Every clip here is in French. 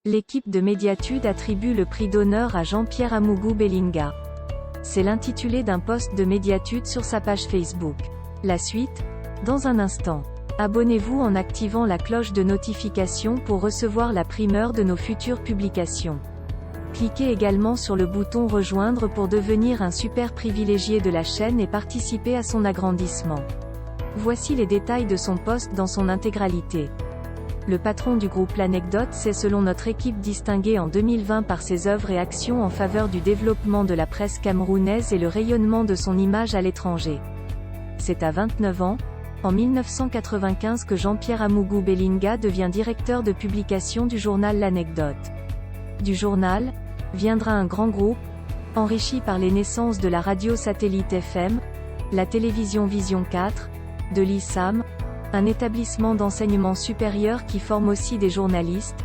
L'équipe de Médiatude attribue le prix d'honneur à Jean-Pierre Amougou Bellinga. C'est l'intitulé d'un post de Médiatude sur sa page Facebook. La suite, dans un instant. Abonnez-vous en activant la cloche de notification pour recevoir la primeur de nos futures publications. Cliquez également sur le bouton Rejoindre pour devenir un super privilégié de la chaîne et participer à son agrandissement. Voici les détails de son post dans son intégralité. Le patron du groupe L'Anecdote s'est selon notre équipe distingué en 2020 par ses œuvres et actions en faveur du développement de la presse camerounaise et le rayonnement de son image à l'étranger. C'est à 29 ans, en 1995 que Jean-Pierre Amougou Bellinga devient directeur de publication du journal L'Anecdote. Du journal, viendra un grand groupe, enrichi par les naissances de la radio satellite FM, la télévision Vision 4, de l'ISAM, un établissement d'enseignement supérieur qui forme aussi des journalistes,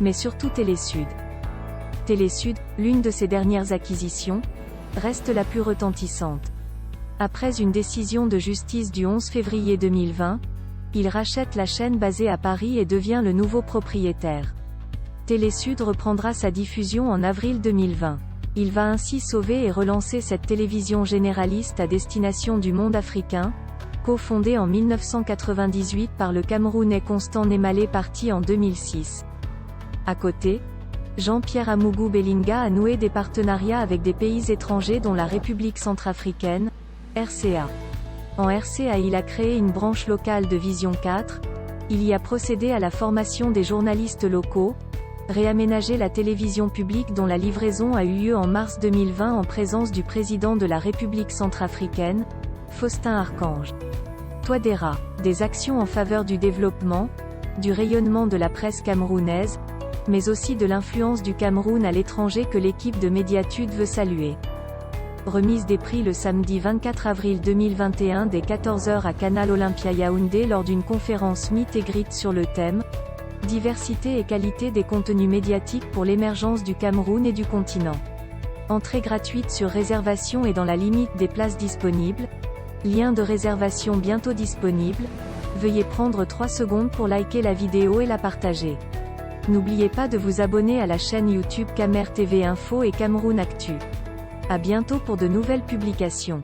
mais surtout Télésud. Télésud, l'une de ses dernières acquisitions, reste la plus retentissante. Après une décision de justice du 11 février 2020, il rachète la chaîne basée à Paris et devient le nouveau propriétaire. Télésud reprendra sa diffusion en avril 2020. Il va ainsi sauver et relancer cette télévision généraliste à destination du monde africain, cofondée en 1998 par le Camerounais Constant Nemale parti en 2006. À côté, Jean-Pierre Amougou Bellinga a noué des partenariats avec des pays étrangers dont la République centrafricaine, RCA. En RCA il a créé une branche locale de Vision 4, il y a procédé à la formation des journalistes locaux, réaménagé la télévision publique dont la livraison a eu lieu en mars 2020 en présence du président de la République centrafricaine, Faustin Archange. Touadéra, des actions en faveur du développement, du rayonnement de la presse camerounaise, mais aussi de l'influence du Cameroun à l'étranger que l'équipe de Médiatude veut saluer. Remise des prix le samedi 24 avril 2021 dès 14 h à Canal Olympia Yaoundé lors d'une conférence Meet et Greet sur le thème « Diversité et qualité des contenus médiatiques pour l'émergence du Cameroun et du continent ». Entrée gratuite sur réservation et dans la limite des places disponibles. Lien de réservation bientôt disponible. Veuillez prendre 3 secondes pour liker la vidéo et la partager. N'oubliez pas de vous abonner à la chaîne YouTube Camer TV Info et Cameroun Actu. À bientôt pour de nouvelles publications.